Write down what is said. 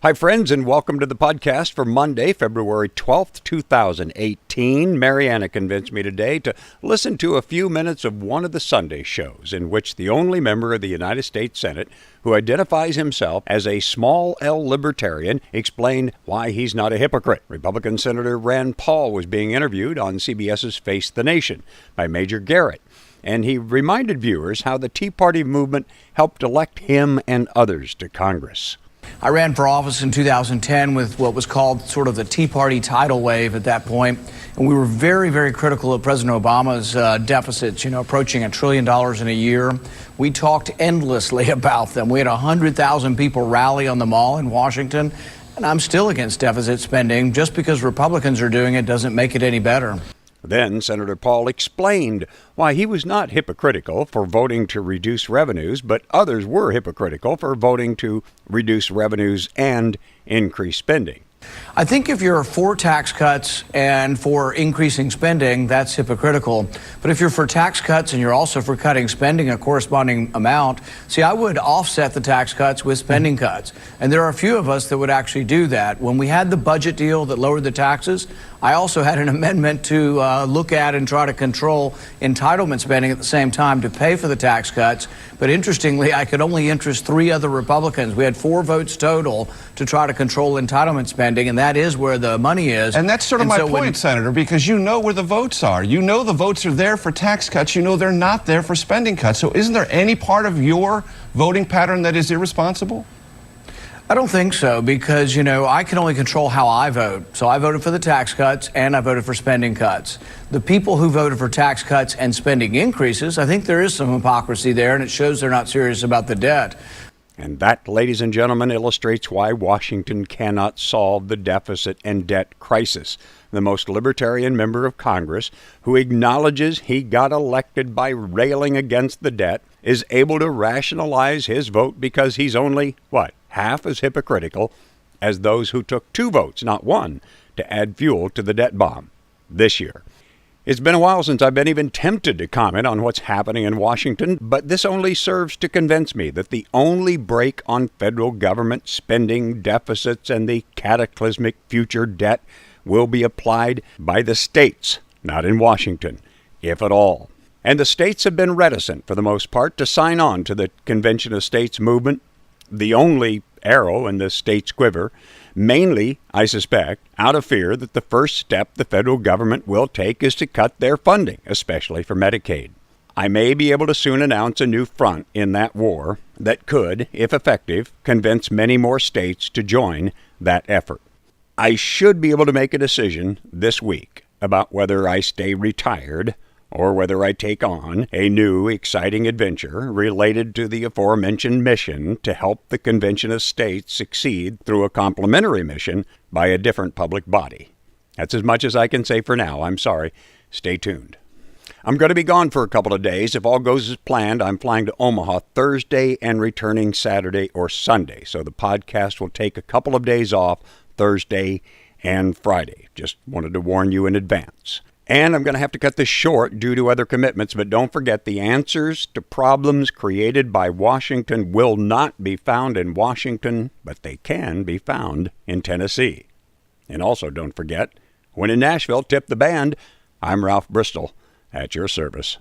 Hi, friends, and welcome to the podcast for Monday, February 12th, 2018. Mariana convinced me today to listen to a few minutes of one of the Sunday shows in which the only member of the United States Senate who identifies himself as a small L libertarian explained why he's not a hypocrite. Republican Senator Rand Paul was being interviewed on CBS's Face the Nation by Major Garrett, and he reminded viewers how the Tea Party movement helped elect him and others to Congress. I ran for office in 2010 with what was called sort of the Tea Party tidal wave at that point, and we were very, very critical of President Obama's deficits, approaching $1 trillion in a year. We talked endlessly about them. We had 100,000 people rally on the Mall in Washington, and I'm still against deficit spending. Just because Republicans are doing it doesn't make it any better. Then Senator Paul explained why he was not hypocritical for voting to reduce revenues, but others were hypocritical for voting to reduce revenues and increase spending. I think if you're for tax cuts and for increasing spending, that's hypocritical. But if you're for tax cuts and you're also for cutting spending a corresponding amount, I would offset the tax cuts with spending cuts. And there are a few of us that would actually do that. When we had the budget deal that lowered the taxes, I also had an amendment to look at and try to control entitlement spending at the same time to pay for the tax cuts. But interestingly, I could only interest 3 other Republicans. We had 4 votes total to try to control entitlement spending, and that is where the money is. And that's sort of my point, Senator, because you know where the votes are. You know the votes are there for tax cuts. You know they're not there for spending cuts. So isn't there any part of your voting pattern that is irresponsible? I don't think so, because, I can only control how I vote. So I voted for the tax cuts and I voted for spending cuts. The people who voted for tax cuts and spending increases, I think there is some hypocrisy there, and it shows they're not serious about the debt. And that, ladies and gentlemen, illustrates why Washington cannot solve the deficit and debt crisis. The most libertarian member of Congress, who acknowledges he got elected by railing against the debt, is able to rationalize his vote because he's only, half as hypocritical as those who took 2 votes, not 1, to add fuel to the debt bomb this year. It's been a while since I've been even tempted to comment on what's happening in Washington, but this only serves to convince me that the only brake on federal government spending deficits and the cataclysmic future debt will be applied by the states, not in Washington, if at all. And the states have been reticent, for the most part, to sign on to the Convention of States movement, the only arrow in the state's quiver, mainly, I suspect, out of fear that the first step the federal government will take is to cut their funding, especially for Medicaid. I may be able to soon announce a new front in that war that could, if effective, convince many more states to join that effort. I should be able to make a decision this week about whether I stay retired or whether I take on a new, exciting adventure related to the aforementioned mission to help the Convention of States succeed through a complementary mission by a different public body. That's as much as I can say for now. I'm sorry. Stay tuned. I'm going to be gone for a couple of days. If all goes as planned, I'm flying to Omaha Thursday and returning Saturday or Sunday. So the podcast will take a couple of days off Thursday and Friday. Just wanted to warn you in advance. And I'm going to have to cut this short due to other commitments, but don't forget the answers to problems created by Washington will not be found in Washington, but they can be found in Tennessee. And also don't forget, when in Nashville, tip the band. I'm Ralph Bristol at your service.